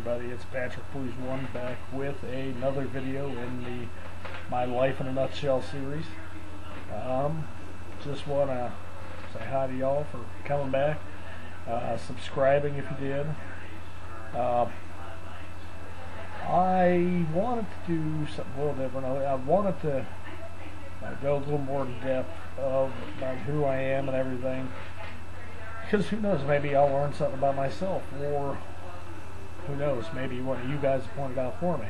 everybody? It's Patrick Blues One back with another video in the My Life in a Nutshell series. Just want to say hi to y'all for coming back, subscribing if you did. I wanted to do something a little different. I wanted to go a little more in depth about who I am and everything. Because who knows, maybe I'll learn something about myself, or who knows, maybe one of you guys pointed out for me.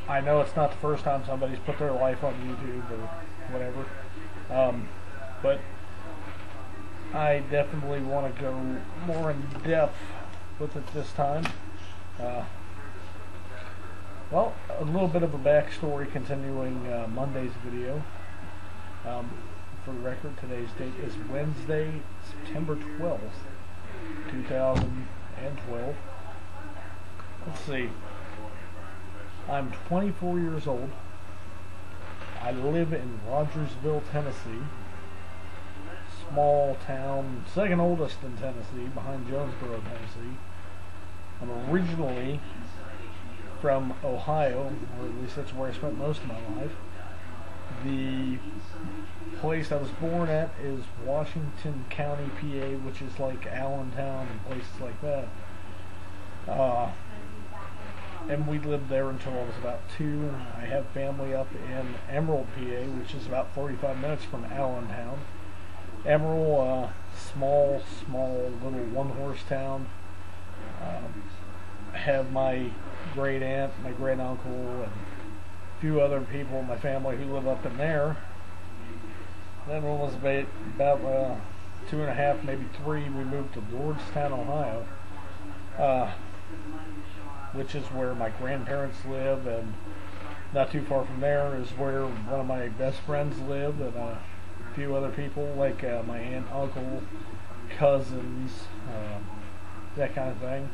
I know it's not the first time somebody's put their life on YouTube or whatever, but I definitely want to go more in depth with it this time. Well, a little bit of a backstory continuing Monday's video. For the record, today's date is Wednesday, September 12th, 2012. Let's see. I'm 24 years old. I live in Rogersville, Tennessee. Small town, second oldest in Tennessee, behind Jonesboro, Tennessee. I'm originally from Ohio, or at least that's where I spent most of my life. The place I was born at is Washington County, PA, which is like Allentown and places like that. And we lived there until I was about 2. I have family up in Emerald, PA, which is about 45 minutes from Allentown. Emerald, small little one-horse town. I have my great aunt, my great uncle, and a few other people in my family who live up in there. Then when I was about 2.5, maybe 3, we moved to Lordstown, Ohio, which is where my grandparents live, and not too far from there is where one of my best friends live, and a few other people, like my aunt, uncle, cousins, that kind of thing.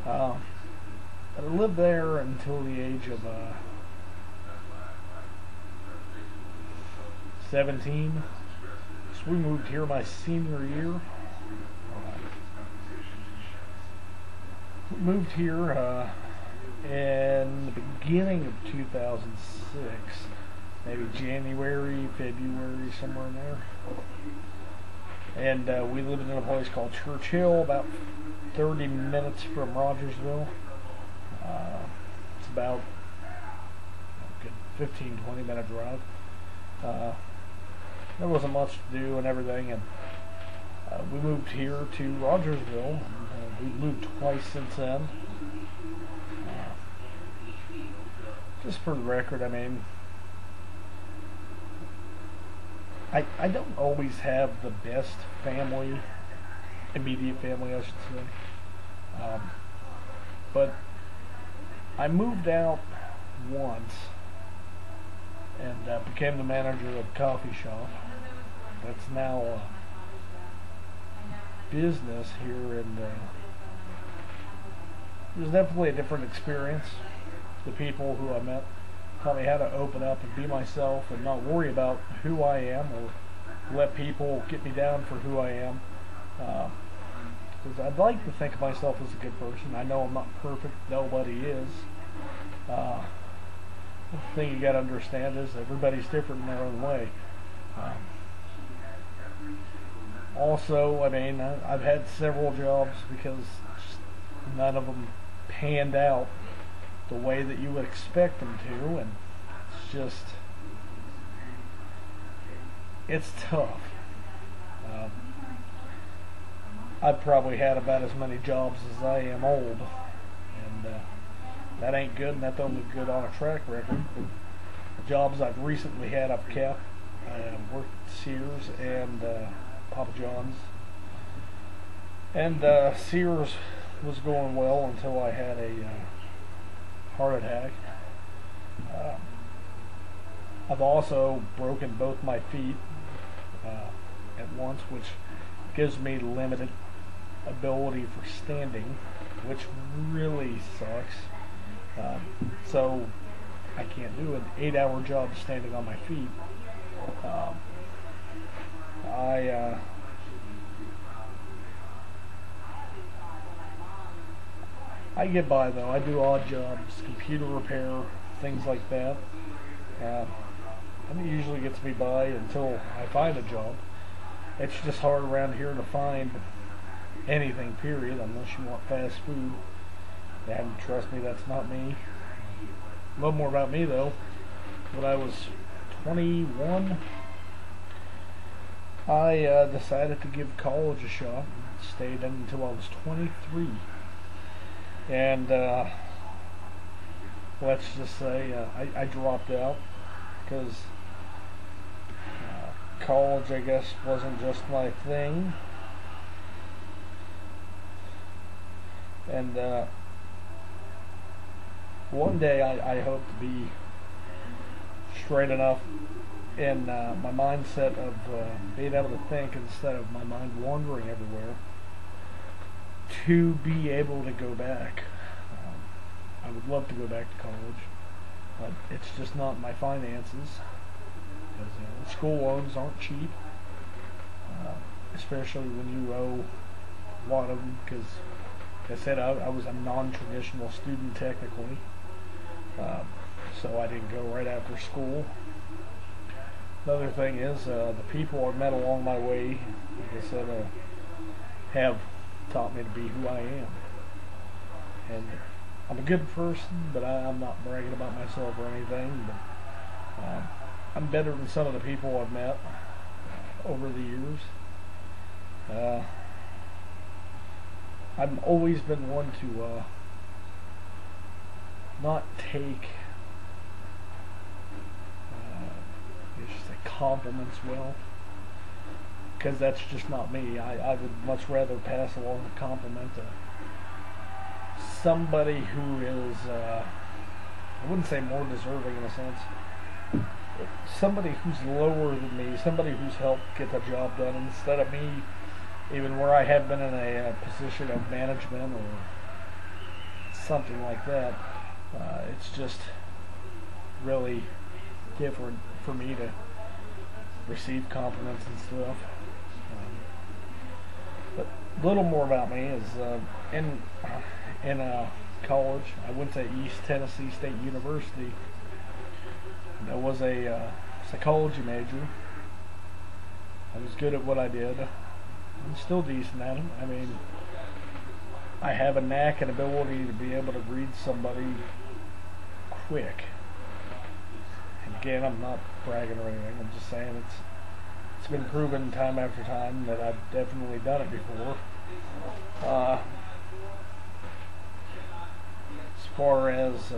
I lived there until the age of 17. So we moved here my senior year. We moved here in the beginning of 2006, maybe January, February, somewhere in there. And we lived in a place called Churchill, about 30 minutes from Rogersville. It's about a good 15-20 minute drive. There wasn't much to do and everything, and we moved here to Rogersville. We've moved twice since then. Just for the record, I mean, I don't always have the best family, immediate family I should say, but I moved out once and became the manager of a coffee shop that's now a business here, and it was definitely a different experience. The people who I met taught me how to open up and be myself and not worry about who I am or let people get me down for who I am. Because I'd like to think of myself as a good person. I know I'm not perfect. Nobody is. The thing you got to understand is everybody's different in their own way. Also, I mean, I've had several jobs because none of them panned out the way that you would expect them to, and it's tough. I've probably had about as many jobs as I am old, and that ain't good, and that don't look good on a track record. The jobs I've recently had, I've kept. I worked at Sears and Papa John's, and Sears was going well until I had a heart attack. I've also broken both my feet at once, which gives me limited ability for standing, which really sucks. So I can't do an 8-hour job standing on my feet. I get by though. I do odd jobs, computer repair, things like that. Uh, and it usually gets me by until I find a job. It's just hard around here to find anything, period, unless you want fast food. And trust me, that's not me. A little more about me though. When I was 21, I decided to give college a shot. Stayed until I was 23. And let's just say I dropped out because college, I guess, wasn't just my thing. And one day I hope to be straight enough in my mindset of being able to think instead of my mind wandering everywhere to be able to go back. I would love to go back to college, but it's just not my finances, because school loans aren't cheap, especially when you owe a lot of them, because like I said, I was a non-traditional student technically, so I didn't go right after school. Another thing is the people I've met along my way, like I said, have taught me to be who I am. And I'm a good person, but I'm not bragging about myself or anything, but I'm better than some of the people I've met over the years. I've always been one to not take compliments well, because that's just not me. I would much rather pass along a compliment to somebody who is, I wouldn't say more deserving in a sense, somebody who's lower than me, somebody who's helped get the job done, instead of me, even where I have been in a position of management or something like that. It's just really different for me to receive compliments and stuff. But a little more about me is in college, I went to East Tennessee State University. I was a psychology major. I was good at what I did. I'm still decent at it. I mean, I have a knack and ability to be able to read somebody quick. And again, I'm not bragging or anything. I'm just saying it's been proven time after time that I've definitely done it before. As far as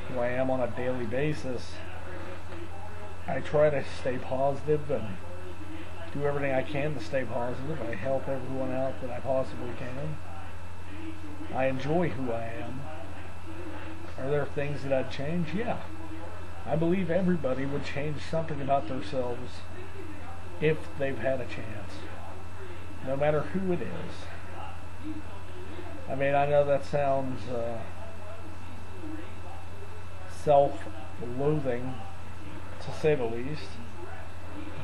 who I am on a daily basis, I try to stay positive and do everything I can to stay positive. I help everyone out that I possibly can. I enjoy who I am. Are there things that I'd change? Yeah. I believe everybody would change something about themselves if they've had a chance, no matter who it is. I mean, I know that sounds self-loathing, to say the least,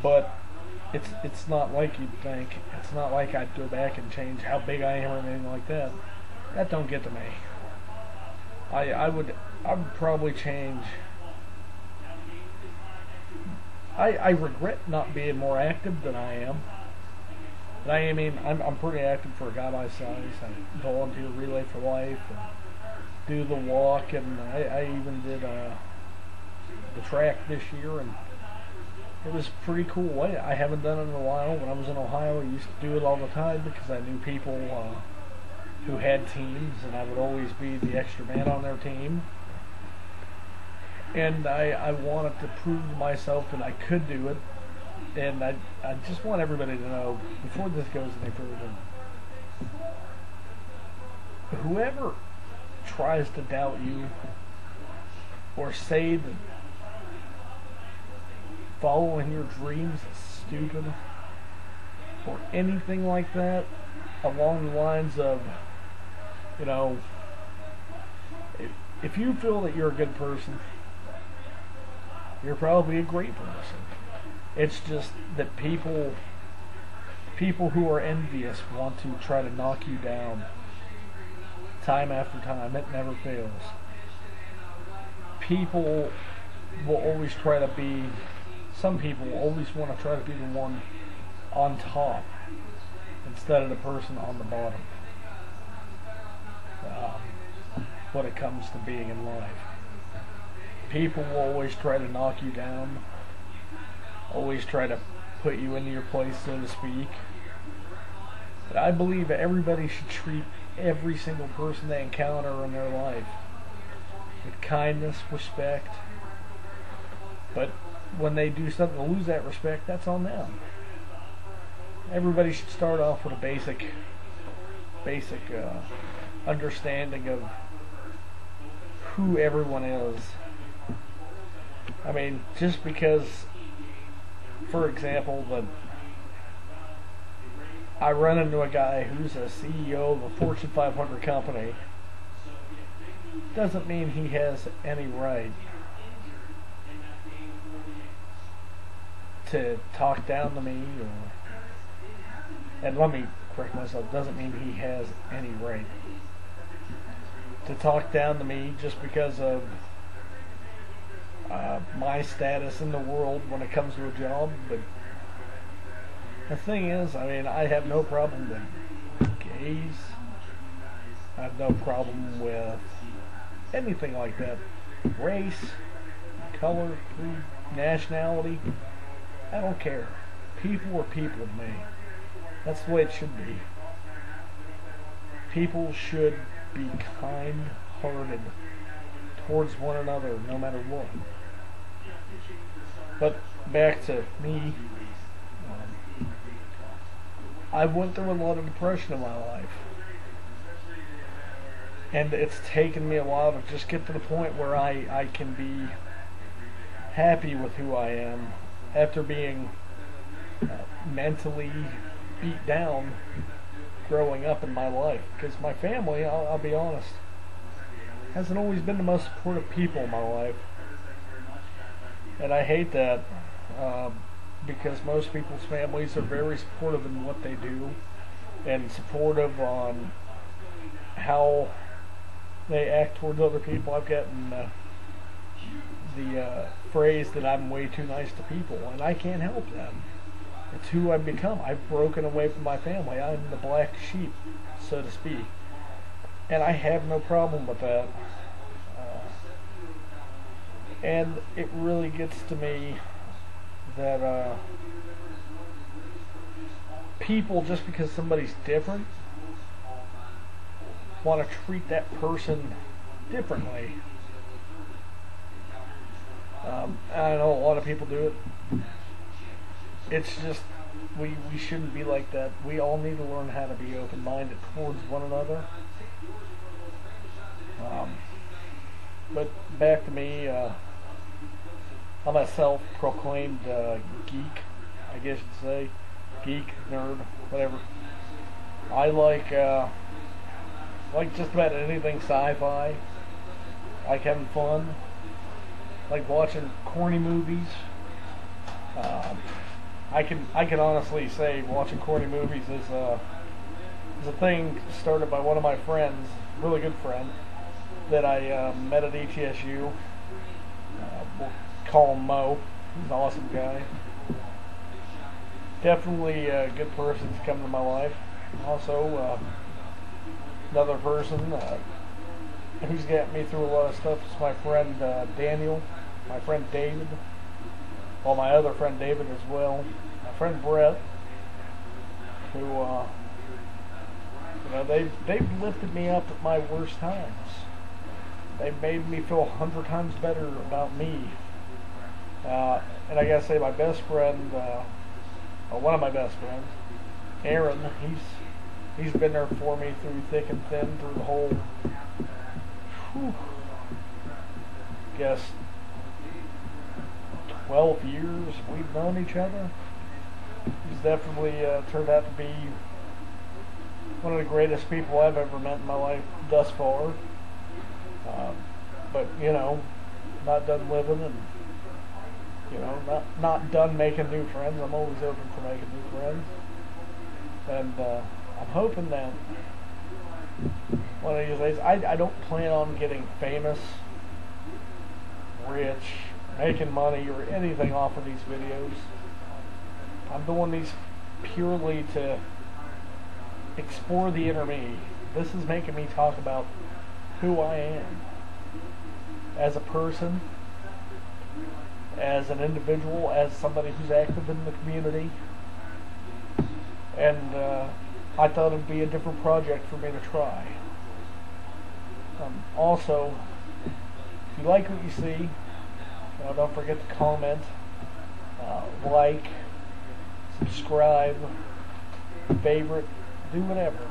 but it's not like you'd think. It's not like I'd go back and change how big I am or anything like that. That don't get to me. I would probably change. I regret not being more active than I am. But I mean, I'm pretty active for a guy my size. I volunteer Relay for Life and do the walk, and I even did the track this year, and it was pretty cool. I haven't done it in a while. When I was in Ohio, I used to do it all the time because I knew people who had teams, and I would always be the extra man on their team. And I wanted to prove to myself that I could do it. And I just want everybody to know, before this goes any further, whoever tries to doubt you or say that following your dreams is stupid or anything like that, along the lines of, you know, if you feel that you're a good person, you're probably a great person. It's just that people who are envious want to try to knock you down time after time. It never fails. People will always try to be, some people always want to try to be the one on top instead of the person on the bottom when it comes to being in life. People will always try to knock you down, always try to put you into your place, so to speak. But I believe that everybody should treat every single person they encounter in their life with kindness, respect. But when they do something to lose that respect, that's on them. Everybody should start off with a basic understanding of who everyone is. I mean, just because, for example, I run into a guy who's a CEO of a Fortune 500 company, doesn't mean he has any right to talk down to me, and let me correct myself, doesn't mean he has any right to talk down to me just because of my status in the world when it comes to a job. But the thing is, I mean, I have no problem with gays. I have no problem with anything like that. Race, color, creed, nationality, I don't care. People are people to me. That's the way it should be. People should be kind-hearted towards one another no matter what. But back to me, I went through a lot of depression in my life. And it's taken me a while to just get to the point where I can be happy with who I am after being mentally beat down growing up in my life. Because my family, I'll be honest, hasn't always been the most supportive people in my life. And I hate that because most people's families are very supportive in what they do and supportive on how they act towards other people. I've gotten the phrase that I'm way too nice to people, and I can't help that. It's who I've become. I've broken away from my family. I'm the black sheep, so to speak. And I have no problem with that. And it really gets to me that people, just because somebody's different, want to treat that person differently. I know a lot of people do it. It's just, we shouldn't be like that. We all need to learn how to be open-minded towards one another. But back to me, I'm a self-proclaimed geek, I guess you'd say. Geek, nerd, whatever. I like just about anything sci-fi. I like having fun. I like watching corny movies. I can honestly say watching corny movies is a thing started by one of my friends, really good friend, that I met at ETSU. We'll call him Mo. He's an awesome guy. Definitely a good person to come to my life. Also, another person who's gotten me through a lot of stuff is my friend Daniel, my friend David, well, my other friend David as well, my friend Brett, who they've lifted me up at my worst times. They've made me feel 100 times better about me. And I gotta say, my best friend, one of my best friends, Aaron, he's been there for me through thick and thin, through the whole, guess 12 years we've known each other. He's definitely turned out to be one of the greatest people I've ever met in my life thus far. But not done living, and not done making new friends. I'm always open for making new friends, and I'm hoping that one of these days. I don't plan on getting famous, rich, making money, or anything off of these videos. I'm doing these purely to explore the inner me. This is making me talk about who I am as a person, as an individual, as somebody who's active in the community. And I thought it'd be a different project for me to try. Also, if you like what you see, don't forget to comment, like, subscribe, favorite, do whatever.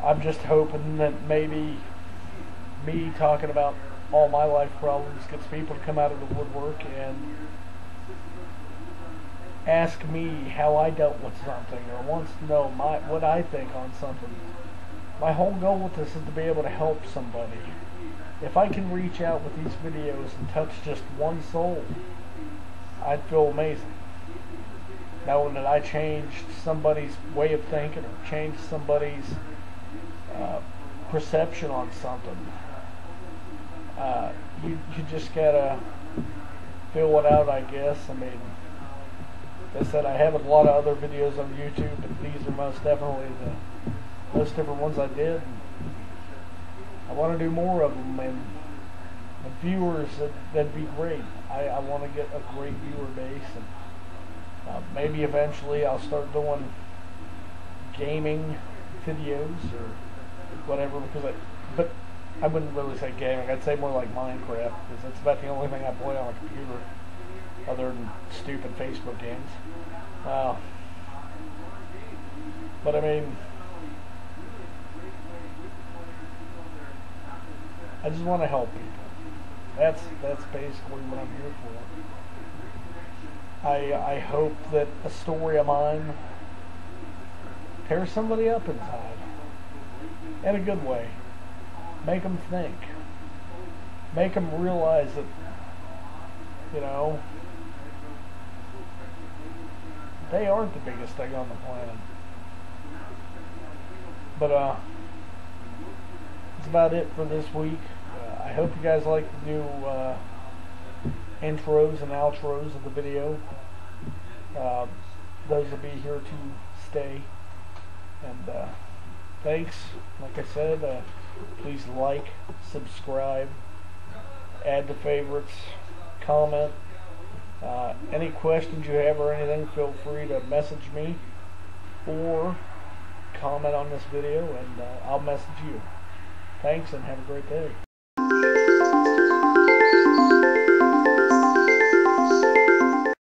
I'm just hoping that maybe me talking about all my life problems gets people to come out of the woodwork and ask me how I dealt with something, or wants to know what I think on something. My whole goal with this is to be able to help somebody. If I can reach out with these videos and touch just one soul, I'd feel amazing. Knowing that I changed somebody's way of thinking, or changed somebody's perception on something. You just gotta fill it out, I guess. I mean, like I said, I have a lot of other videos on YouTube, but these are most definitely the most different ones I did. And I want to do more of them, and viewers, that'd be great. I want to get a great viewer base, and maybe eventually I'll start doing gaming videos or whatever, but I wouldn't really say gaming. I'd say more like Minecraft, because that's about the only thing I play on a computer other than stupid Facebook games. But I mean, I just want to help people. That's basically what I'm here for. I hope that a story of mine tears somebody up inside, in a good way. Make them think. Make them realize that, they aren't the biggest thing on the planet. But that's about it for this week. I hope you guys like the new intros and outros of the video. Those will be here to stay. And thanks. Like I said, please like, subscribe, add to favorites, comment. Any questions you have or anything, feel free to message me or comment on this video, and I'll message you. Thanks, and have a great day.